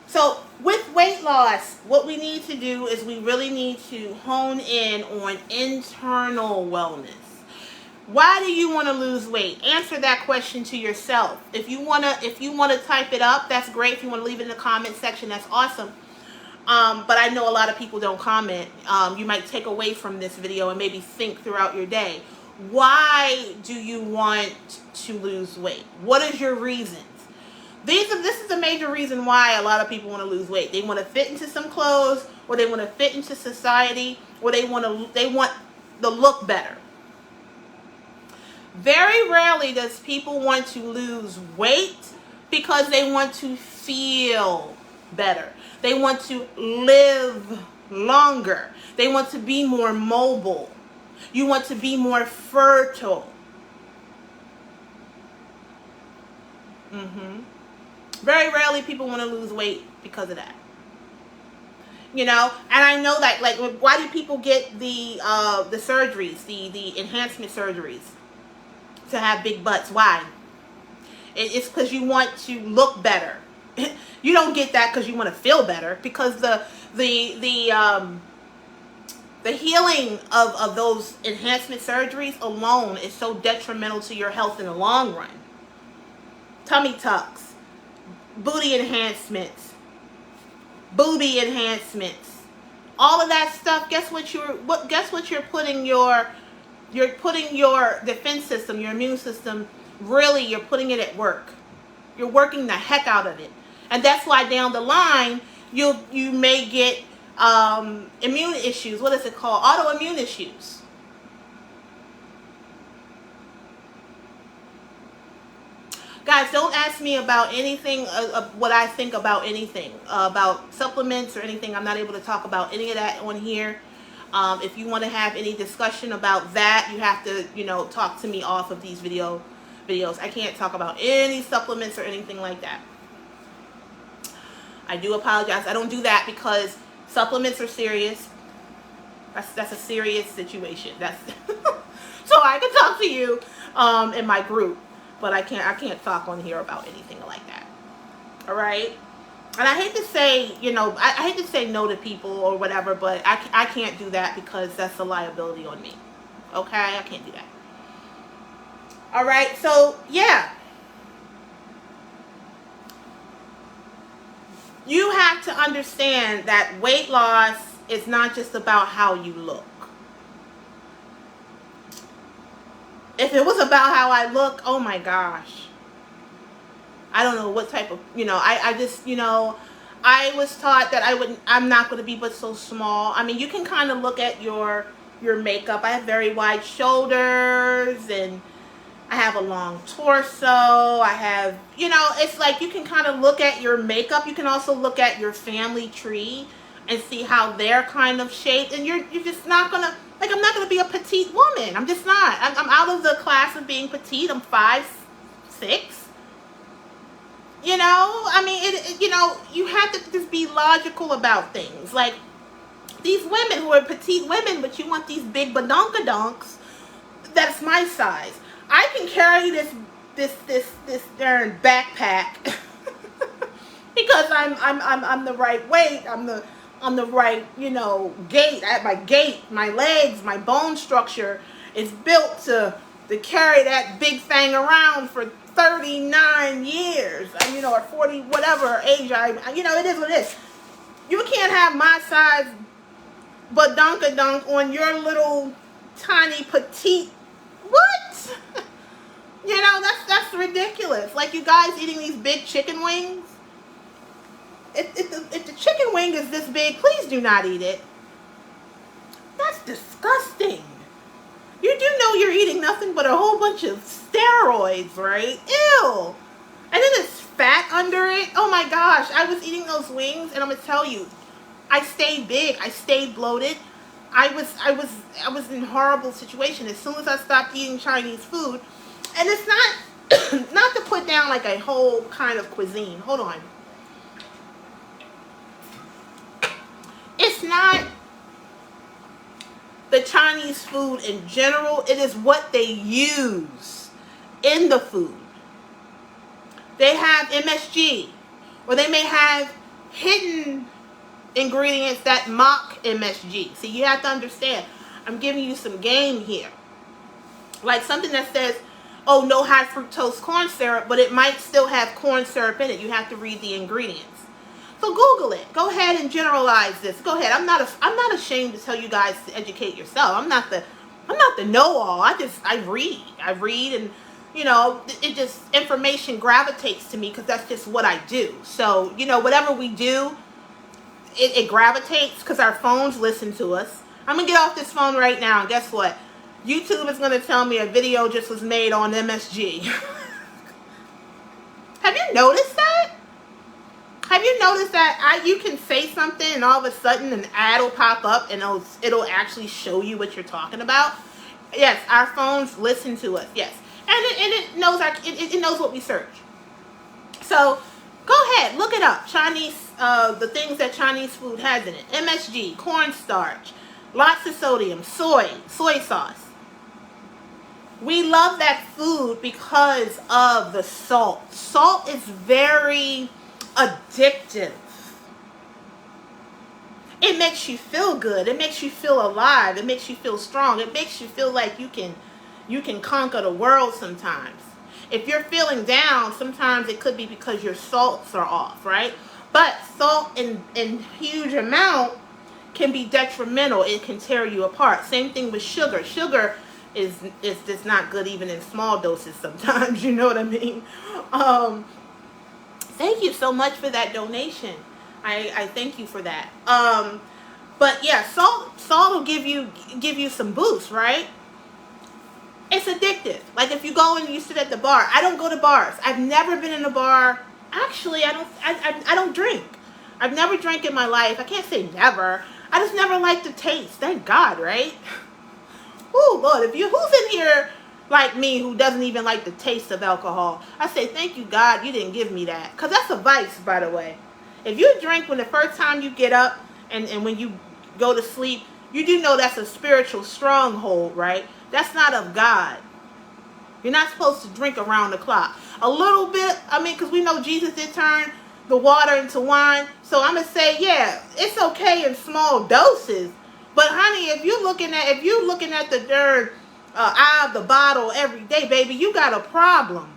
So with weight loss, what we need to do is we really need to hone in on internal wellness. Why do you want to lose weight? Answer that question to yourself. If you wanna type it up, that's great. If you want to leave it in the comment section, that's awesome. But I know a lot of people don't comment. You might take away from this video and maybe think throughout your day. Why do you want to lose weight? What is your reasons? This is a major reason why a lot of people want to lose weight. They want to fit into some clothes, or they want to fit into society, or they want to look better. Very rarely does people want to lose weight because they want to feel better. They want to live longer. They want to be more mobile. You want to be more fertile. Very rarely people want to lose weight because of that. You know, and I know that, like, why do people get the surgeries, the enhancement surgeries to have big butts? Why? It's because you want to look better. You don't get that because you want to feel better, because the healing of those enhancement surgeries alone is so detrimental to your health in the long run. Tummy tucks, booty enhancements, booby enhancements, all of that stuff. Guess what you're putting your defense system, your immune system, really, you're putting it at work. You're working the heck out of it. And that's why down the line you may get immune issues. What is it called? Autoimmune issues. Guys, don't ask me about anything, what I think about anything, about supplements or anything. I'm not able to talk about any of that on here. If you want to have any discussion about that, you have to, talk to me off of these videos. I can't talk about any supplements or anything like that. I do apologize. I don't do that because supplements are serious. That's a serious situation. That's so I can talk to you in my group, but I can't talk on here about anything like that. All right? And I hate to say, I hate to say no to people or whatever, but I can't do that because that's a liability on me. Okay? I can't do that. All right? So, yeah. You have to understand that weight loss is not just about how you look. If it was about how I look, oh my gosh. I don't know what type of, I just, I was taught that I'm not going to be but so small. I mean, you can kind of look at your makeup. I have very wide shoulders and I have a long torso. I have, it's like you can kind of look at your makeup. You can also look at your family tree and see how they're kind of shaped. And you're just not going to, I'm not going to be a petite woman. I'm just not. I'm out of the class of being petite. I'm 5'6". I mean, you have to just be logical about things. Like these women who are petite women, but you want these big badonkadonks, that's my size. I can carry this darn backpack because I'm the right weight. I'm the right, gait. My legs, my bone structure is built to carry that big thing around for 39 years, or 40, whatever age it is what it is. You can't have my size badonkadonk on your little tiny petite. What? That's ridiculous. Like you guys eating these big chicken wings. If the chicken wing is this big, please do not eat it. That's disgusting. You do know you're eating nothing but a whole bunch of steroids, right? Ew. And then there's fat under it. Oh my gosh, I was eating those wings, and I'm gonna tell you, I stayed big. I stayed bloated. I was in a horrible situation as soon as I stopped eating Chinese food. And it's not not to put down like a whole kind of cuisine. Hold on. It's not the Chinese food in general. It is what they use in the food. They have MSG, or they may have hidden ingredients that mock MSG. So you have to understand, I'm giving you some game here. Like something that says, oh, no high fructose corn syrup, but it might still have corn syrup in it. You have to read the ingredients. So Google it. Go ahead and generalize this. Go ahead. I'm not ashamed to tell you guys to educate yourself. I'm not the know-all. I read, and you know, it just, information gravitates to me because that's just what I do. So, you know, whatever we do, it gravitates because our phones listen to us. I'm going to get off this phone right now, and guess what? YouTube is going to tell me a video just was made on MSG. Have you noticed that? Have you noticed that you can say something and all of a sudden an ad will pop up and it'll actually show you what you're talking about? Yes, our phones listen to us, yes. And it knows it knows what we search. So go ahead, look it up. Chinese, the things that Chinese food has in it: MSG, cornstarch, lots of sodium, soy sauce. We love that food because of the salt. Salt is very addictive. It makes you feel good. It makes you feel alive. It makes you feel strong. It makes you feel like you can conquer the world sometimes. If you're feeling down, sometimes it could be because your salts are off, right? But salt in huge amount can be detrimental. It can tear you apart. Same thing with sugar. Sugar is just not good even in small doses sometimes. You know what I mean? Thank you so much for that donation. I thank you for that. But yeah, salt will give you some boost, right? It's addictive. Like if you go and you sit at the bar. I don't go to bars. I've never been in a bar. Actually, I don't drink. I've never drank in my life. I can't say never. I just never liked the taste. Thank God, right? Oh Lord, who's in here like me who doesn't even like the taste of alcohol? I say thank you God you didn't give me that, because that's a vice, by the way. If you drink when the first time you get up and when you go to sleep, you do know that's a spiritual stronghold, right? That's not of God. You're not supposed to drink around the clock. A little bit, I mean, because we know Jesus did turn the water into wine. So I'm going to say, yeah, it's okay in small doses. But honey, if you're looking at the dirt eye of the bottle every day, baby, you got a problem.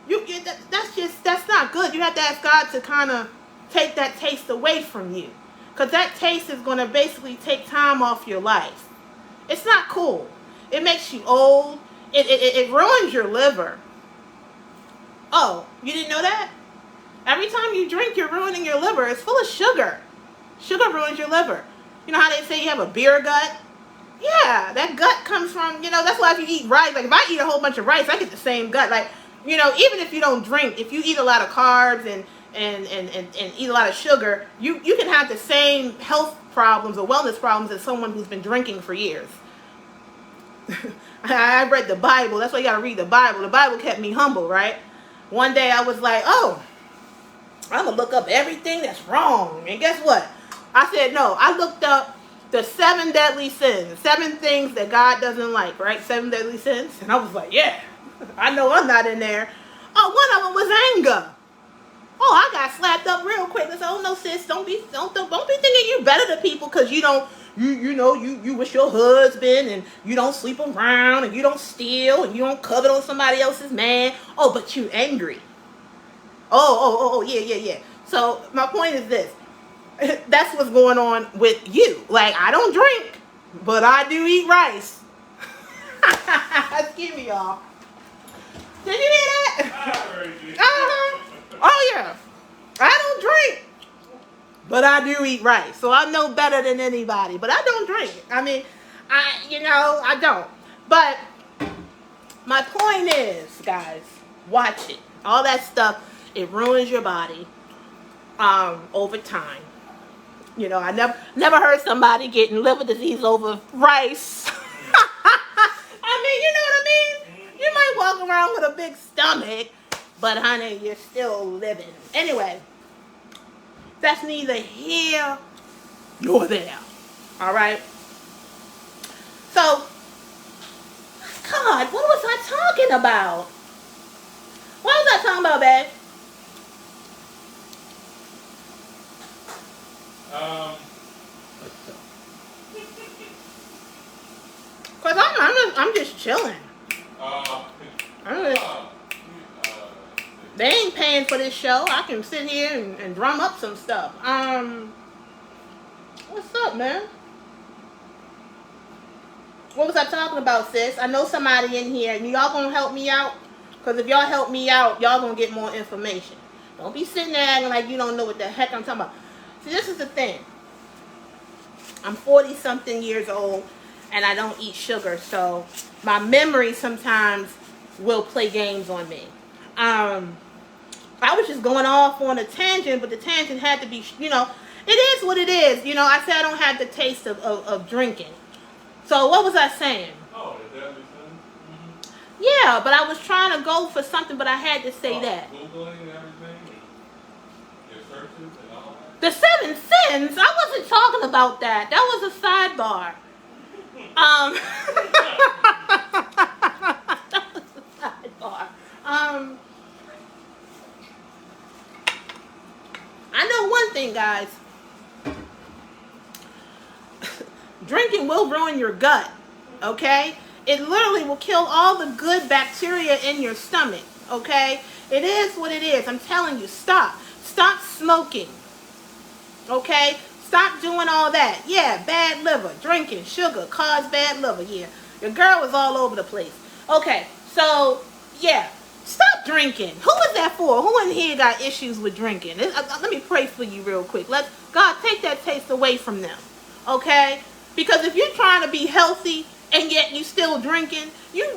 That's not good. You have to ask God to kind of take that taste away from you, because that taste is going to basically take time off your life. It's not cool. It makes you old. It ruins your liver. Oh, you didn't know that? Every time you drink, you're ruining your liver. It's full of sugar. Sugar ruins your liver. You know how they say you have a beer gut? Yeah, that gut comes from, that's why if you eat rice, like if I eat a whole bunch of rice, I get the same gut. Like, even if you don't drink, if you eat a lot of carbs and eat a lot of sugar, you can have the same health problems or wellness problems as someone who's been drinking for years. I read the Bible. That's why you got to read the Bible. The Bible kept me humble, right? One day I was like, oh, I'm going to look up everything that's wrong. And guess what? I said, no, I looked up the 7 deadly sins, 7 things that God doesn't like, right? 7 deadly sins. And I was like, yeah, I know I'm not in there. Oh, one of them was anger. Oh, I got slapped up real quick. I said, oh no, sis, don't be thinking you better than people because you don't, you with your husband and you don't sleep around and you don't steal and you don't covet on somebody else's man. Oh, but you angry. Oh, yeah. So my point is this. That's what's going on with you. Like, I don't drink, but I do eat rice. Excuse me, y'all. Did you hear that? Oh, yeah. I don't drink, but I do eat rice. So I know better than anybody, but I don't drink. I mean, I don't. But My point is, guys, watch it. All that stuff, it ruins your body over time. You know, I never heard somebody getting liver disease over rice. I mean, you know what I mean? You might walk around with a big stomach, but honey, you're still living. Anyway, that's neither here nor there. All right? So, God, what was I talking about? What was I talking about, babe? Cause I'm just chilling. They ain't paying for this show. I can sit here and drum up some stuff. What's up, man? What was I talking about, sis? I know somebody in here, and y'all gonna help me out? Because if y'all help me out, y'all gonna get more information. Don't be sitting there acting like you don't know what the heck I'm talking about. See, this is the thing. I'm 40-something years old, and I don't eat sugar, so my memory sometimes will play games on me. I was just going off on a tangent, but the tangent had to be, you know, it is what it is. You know, I said I don't have the taste of drinking. So what was I saying? Oh, is that what you're saying? Yeah, but I was trying to go for something, but I had to say that. Googling and everything? Your searches and all that? The 7 sins? I wasn't talking about that. That was a sidebar. That was a sidebar. I know one thing, guys. Drinking will ruin your gut, okay? It literally will kill all the good bacteria in your stomach, okay? It is what it is. I'm telling you, stop. Stop smoking, okay? Stop doing all that. Yeah, bad liver, drinking, sugar, cause bad liver. Yeah, your girl was all over the place. Okay, so, yeah, stop drinking. Who is that for? Who in here got issues with drinking? Let me pray for you real quick. God, take that taste away from them, okay? Because if you're trying to be healthy and yet you still drinking, you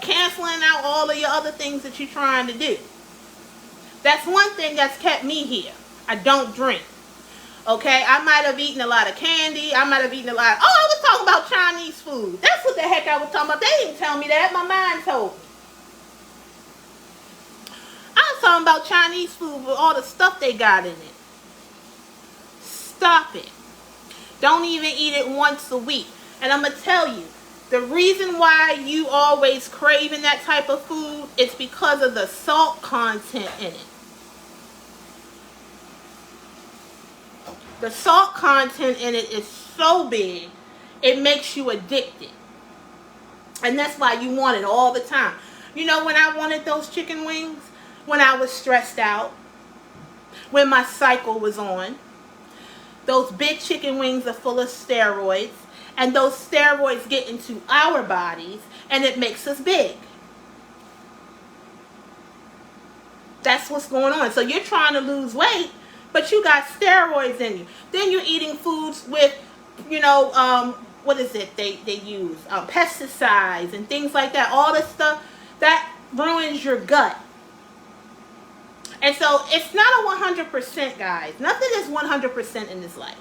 canceling out all of your other things that you're trying to do. That's one thing that's kept me here. I don't drink. Okay, I might have eaten a lot of candy. I might have eaten a lot. Oh, I was talking about Chinese food. That's what the heck I was talking about. They didn't tell me that. My mind told me. I was talking about Chinese food with all the stuff they got in it. Stop it. Don't even eat it once a week. And I'm going to tell you, the reason why you always craving that type of food is because of the salt content in it. The salt content in it is so big, it makes you addicted. And that's why you want it all the time. You know when I wanted those chicken wings? When I was stressed out. When my cycle was on. Those big chicken wings are full of steroids. And those steroids get into our bodies and it makes us big. That's what's going on. So you're trying to lose weight, but you got steroids in you. Then you're eating foods with, you know, what is it they use? Pesticides and things like that. All this stuff, that ruins your gut. And so it's not a 100%, guys. Nothing is 100% in this life.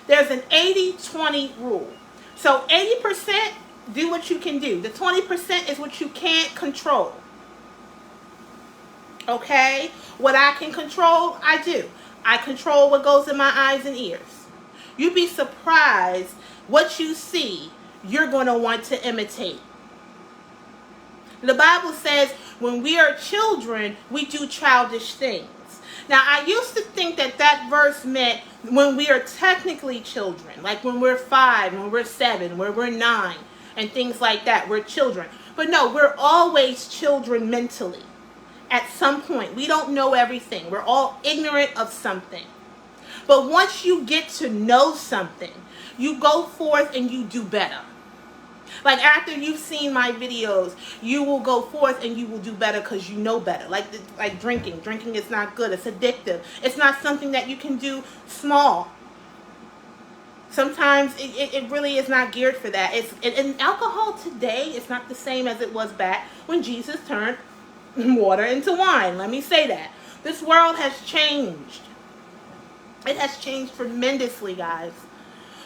There's an 80-20 rule. So 80%, do what you can do. The 20% is what you can't control. Okay? What I can control, I do. I control what goes in my eyes and ears. You'd be surprised what you see, you're going to want to imitate. The Bible says when we are children, we do childish things. Now, I used to think that verse meant when we are technically children, like when we're 5, when we're 7, when we're 9, and things like that. We're children. But no, we're always children mentally. At some point, we don't know everything. We're all ignorant of something. But once you get to know something, you go forth and you do better. Like after you've seen my videos, you will go forth and you will do better because you know better. Like drinking. Drinking is not good. It's addictive. It's not something that you can do small. Sometimes it really is not geared for that. And alcohol today is not the same as it was back when Jesus turned water into wine. Let me say that. This world has changed. It has changed tremendously, guys.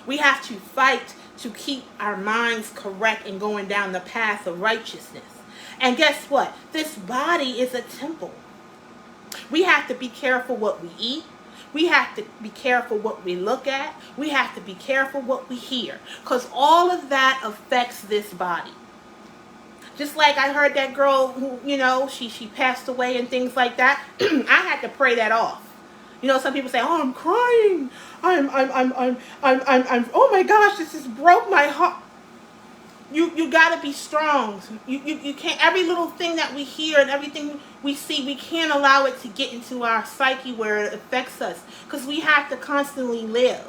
We have to fight to keep our minds correct and going down the path of righteousness. And guess what? This body is a temple. We have to be careful what we eat. We have to be careful what we look at. We have to be careful what we hear. Because all of that affects this body. Just like I heard that girl who, she passed away and things like that. I had to pray that off. Some people say, "Oh, I'm crying. I'm oh my gosh, this just broke my heart." You gotta be strong. You can't, every little thing that we hear and everything we see, we can't allow it to get into our psyche where it affects us. Because we have to constantly live.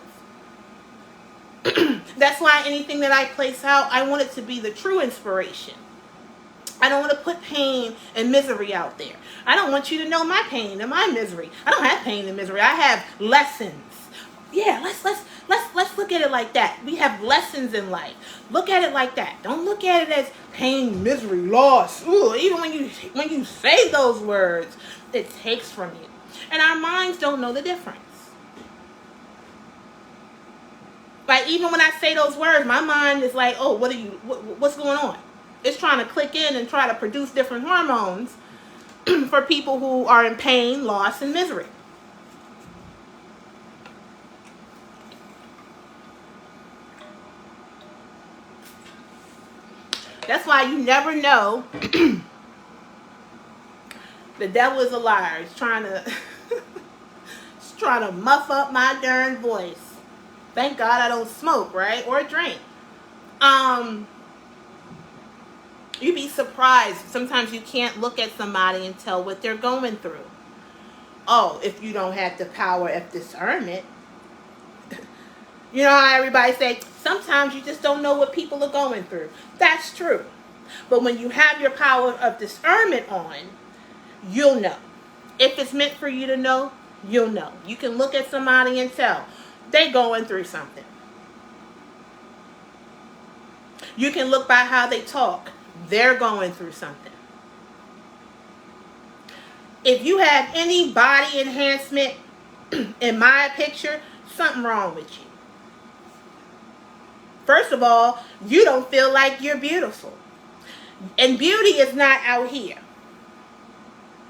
That's why anything that I place out, I want it to be the true inspiration. I don't want to put pain and misery out there. I don't want you to know my pain and my misery. I don't have pain and misery. I have lessons. Yeah, let's look at it like that. We have lessons in life. Look at it like that. Don't look at it as pain, misery, loss. Ooh, even when you say those words, it takes from you. And our minds don't know the difference. Like, even when I say those words, my mind is like, "Oh, what's going on?" It's trying to click in and try to produce different hormones for people who are in pain, loss, and misery. That's why you never know. The devil is a liar. He's trying to muff up my darn voice. Thank God I don't smoke, right? Or drink. You'd be surprised. Sometimes you can't look at somebody and tell what they're going through. Oh, if you don't have the power of discernment. You know how everybody say, sometimes you just don't know what people are going through. That's true. But when you have your power of discernment on, you'll know. If it's meant for you to know, you'll know. You can look at somebody and tell they're going through something. You can look by how they talk. They're going through something. If you have any body enhancement in my picture, something wrong with you. First of all, you don't feel like you're beautiful. And beauty is not out here.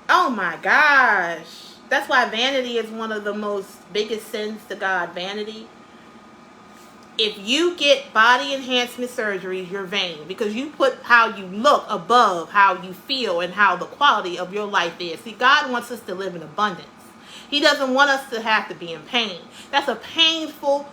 Oh my gosh. That's why vanity is one of the most biggest sins to God. Vanity. If you get body enhancement surgeries, you're vain. Because you put how you look above how you feel and how the quality of your life is. See, God wants us to live in abundance. He doesn't want us to have to be in pain. That's a painful,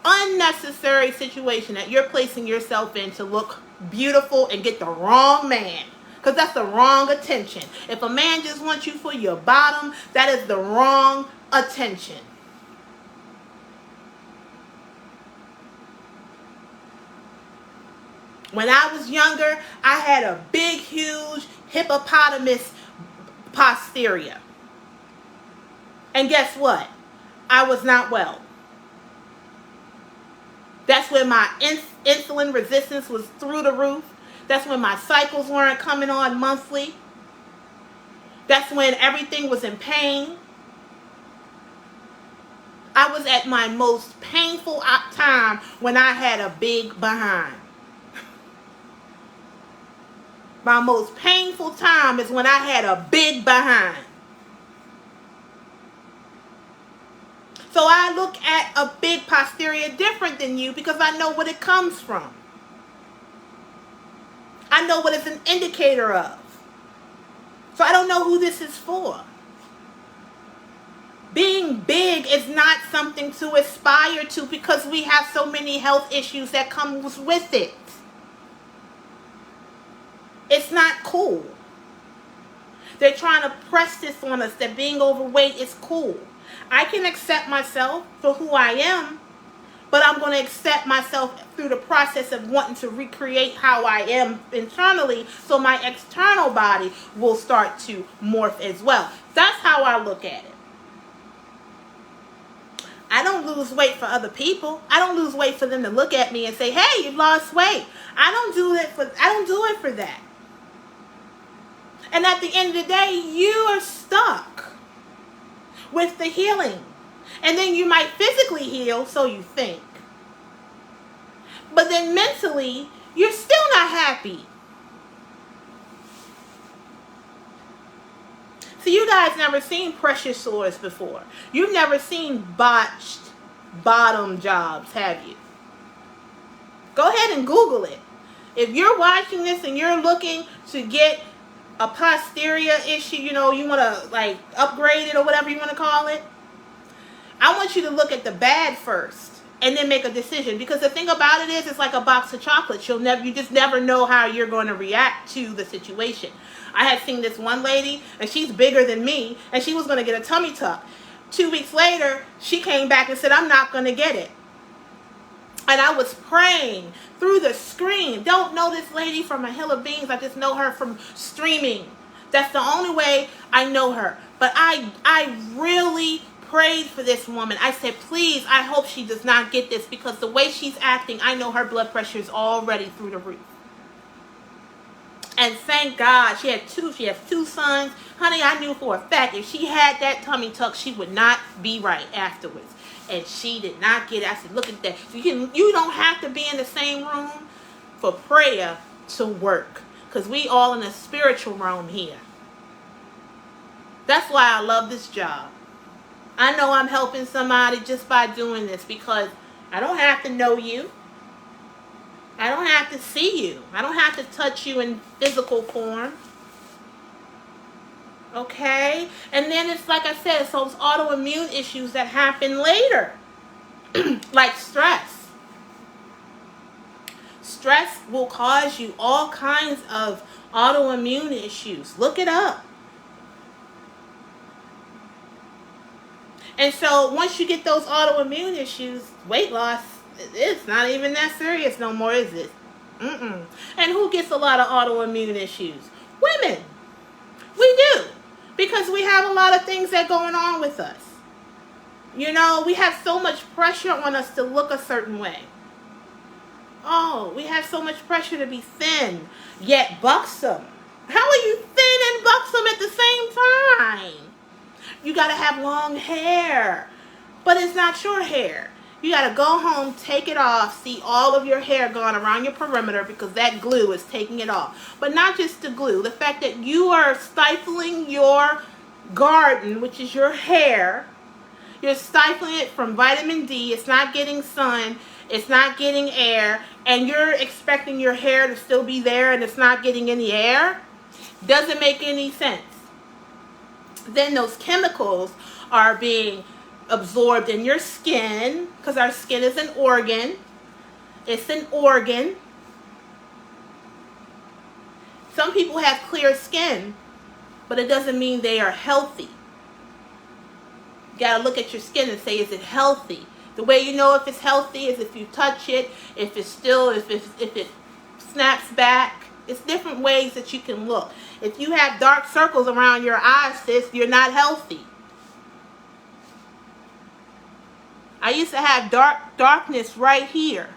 unnecessary situation that you're placing yourself in to look beautiful and get the wrong man. Because that's the wrong attention. If a man just wants you for your bottom, that is the wrong attention. When I was younger, I had a big, huge hippopotamus posterior. And guess what? I was not well. That's when my insulin resistance was through the roof. That's when my cycles weren't coming on monthly. That's when everything was in pain. I was at my most painful time when I had a big behind. My most painful time is when I had a big behind. So I look at a big posterior different than you because I know what it comes from. I know what it's an indicator of. So I don't know who this is for. Being big is not something to aspire to because we have so many health issues that comes with it. It's not cool. They're trying to press this on us that being overweight is cool. I can accept myself for who I am, but I'm going to accept myself through the process of wanting to recreate how I am internally so my external body will start to morph as well. That's how I look at it. I don't lose weight for other people. I don't lose weight for them to look at me and say, "Hey, you've lost weight." I don't do it for that. And at the end of the day, you are stuck with the healing. And then you might physically heal, so you think. But then mentally, you're still not happy. So you guys never seen pressure sores before. You've never seen botched bottom jobs, have you? Go ahead and Google it. If you're watching this and you're looking to get a posterior issue, you want to like upgrade it or whatever you want to call it, I want you to look at the bad first and then make a decision. Because the thing about it is, it's like a box of chocolates. You just never know how you're going to react to the situation. I had seen this one lady, and she's bigger than me, and she was going to get a tummy tuck. 2 weeks later, she came back and said, "I'm not going to get it." And I was praying through the screen. Don't know this lady from a hill of beans. I just know her from streaming. That's the only way I know her. But I really prayed for this woman. I said, please, I hope she does not get this, because the way she's acting, I know her blood pressure is already through the roof. And thank God, she has two sons. Honey, I knew for a fact if she had that tummy tuck, she would not be right afterwards. And she did not get it. I said, look at that. You don't have to be in the same room for prayer to work. Because we all in the spiritual realm here. That's why I love this job. I know I'm helping somebody just by doing this, because I don't have to know you. I don't have to see you. I don't have to touch you in physical form. Okay? And then it's like I said, it's those autoimmune issues that happen later. Like stress. Stress will cause you all kinds of autoimmune issues. Look it up. And so once you get those autoimmune issues, weight loss, it's not even that serious no more, is it? And who gets a lot of autoimmune issues? Women. We do. Because we have a lot of things that are going on with us. We have so much pressure on us to look a certain way. Oh, we have so much pressure to be thin, yet buxom. How are you thin and buxom at the same time? You got to have long hair, but it's not your hair. You got to go home, take it off, see all of your hair gone around your perimeter, because that glue is taking it off. But not just the glue. The fact that you are stifling your garden, which is your hair. You're stifling it from vitamin D. It's not getting sun. It's not getting air. And you're expecting your hair to still be there and it's not getting any air. Doesn't make any sense. Then those chemicals are being absorbed in your skin, because our skin is an organ. It's an organ. Some people have clear skin, but it doesn't mean they are healthy. You gotta look at your skin and say, is it healthy? The way you know if it's healthy is if you touch it, if it snaps back. It's different ways that you can look. If you have dark circles around your eyes, sis, you're not healthy. I used to have darkness right here,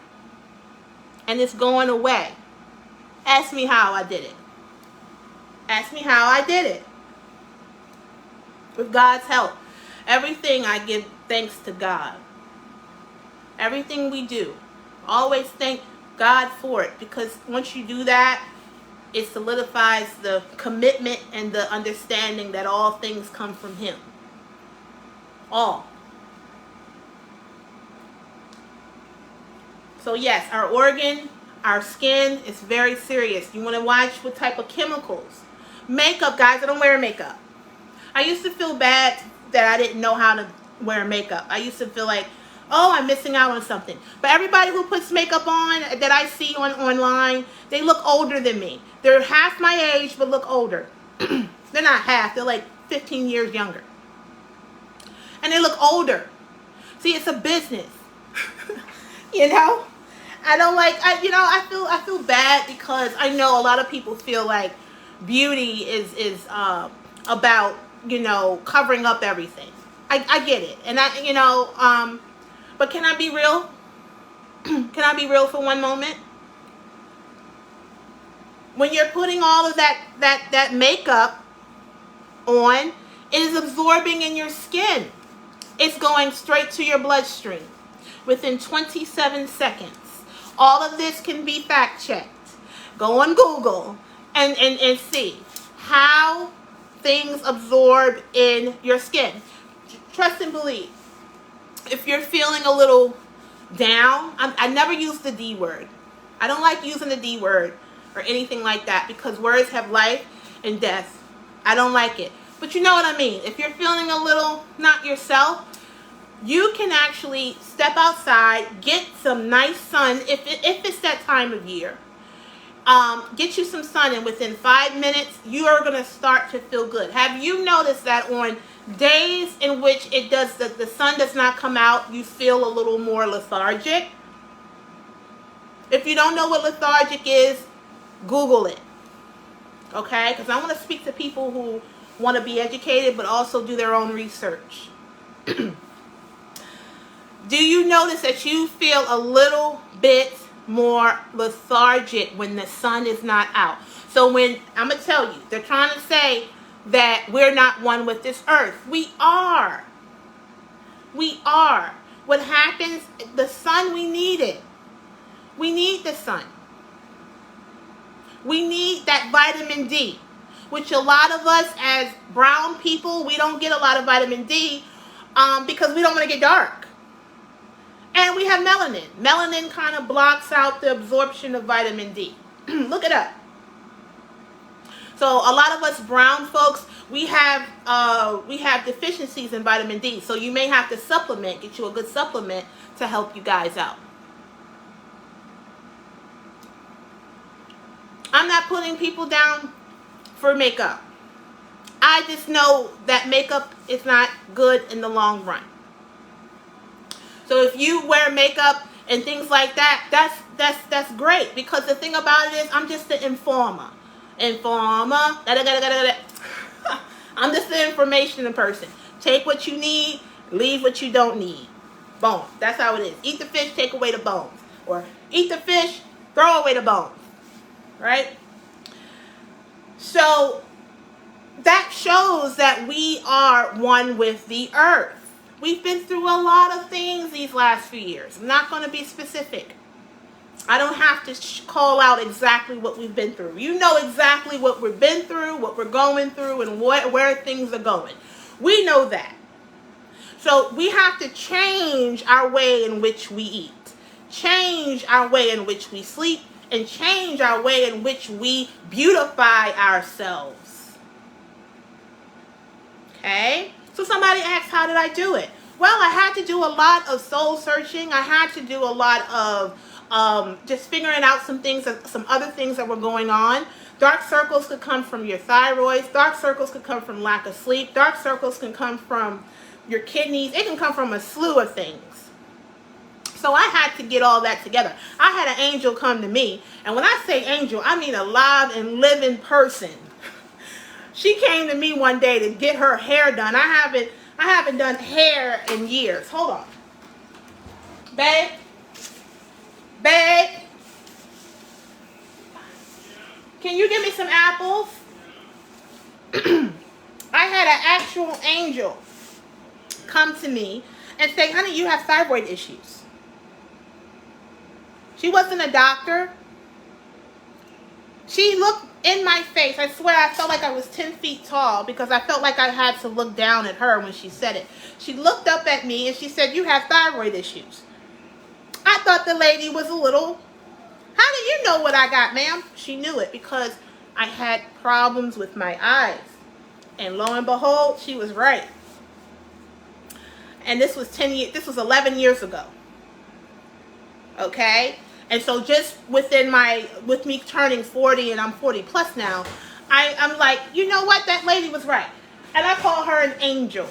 and it's going away. Ask me how I did it. Ask me how I did it. With God's help. Everything I give thanks to God. Everything we do. Always thank God for it, because once you do that, it solidifies the commitment and the understanding that all things come from Him. All. So yes, our organ, our skin is very serious. You want to watch what type of chemicals. Makeup, guys, I don't wear makeup. I used to feel bad that I didn't know how to wear makeup. I used to feel like, oh, I'm missing out on something. But everybody who puts makeup on that I see online, they look older than me. They're half my age but look older. They're not half, they're like 15 years younger. And they look older. See, it's a business. I don't like, I feel bad, because I know a lot of people feel like beauty is about, covering up everything. I get it. And but can I be real? Can I be real for one moment? When you're putting all of that makeup on, it is absorbing in your skin. It's going straight to your bloodstream within 27 seconds. All of this can be fact checked. Go on Google and see how things absorb in your skin. Trust and believe. If you're feeling a little down, I never use the D word. I don't like using the D word or anything like that because words have life and death. I don't like it. But you know what I mean. If you're feeling a little not yourself, you can actually step outside, get some nice sun if it's that time of year. Get you some sun, and within 5 minutes, you are going to start to feel good. Have you noticed that on days in which the sun does not come out, you feel a little more lethargic? If you don't know what lethargic is, Google it. Okay? Because I want to speak to people who want to be educated but also do their own research. Do you notice that you feel a little bit more lethargic when the sun is not out? So when, I'm going to tell you, they're trying to say that we're not one with this earth. We are. We are. What happens, the sun, we need it. We need the sun. We need that vitamin D, which a lot of us as brown people, we don't get a lot of vitamin D because we don't want to get dark. And we have melanin. Melanin kind of blocks out the absorption of vitamin D. Look it up. So a lot of us brown folks, we have deficiencies in vitamin D. So you may have to supplement, get you a good supplement to help you guys out. I'm not putting people down for makeup. I just know that makeup is not good in the long run. So if you wear makeup and things like that, that's great, because the thing about it is I'm just the informer. I'm just the information person. Take what you need, leave what you don't need. Boom. That's how it is. Eat the fish, take away the bones. Or eat the fish, throw away the bones. Right? So that shows that we are one with the earth. We've been through a lot of things these last few years. I'm not going to be specific. I don't have to call out exactly what we've been through. You know exactly what we've been through, what we're going through, and where things are going. We know that. So we have to change our way in which we eat, change our way in which we sleep, and change our way in which we beautify ourselves. Okay? So somebody asked, how did I do it? Well, I had to do a lot of soul searching. I had to do a lot of just figuring out some things, some other things that were going on. Dark circles could come from your thyroid. Dark circles could come from lack of sleep. Dark circles can come from your kidneys. It can come from a slew of things. So I had to get all that together. I had an angel come to me. And when I say angel, I mean a live and living person. She came to me one day to get her hair done. I haven't done hair in years. Hold on. Babe. Babe. Can you give me some apples? I had an actual angel come to me and say, honey, you have thyroid issues. She wasn't a doctor. She looked in my face. I swear I felt like I was 10 feet tall because I felt like I had to look down at her when she said it. She looked up at me and she said, you have thyroid issues. I thought the lady was a little, how do you know what I got, ma'am? She knew it because I had problems with my eyes. And lo and behold, she was right. And this was 11 years ago. Okay? And so just with me turning 40, and I'm 40 plus now, I'm like, you know what? That lady was right. And I call her an angel.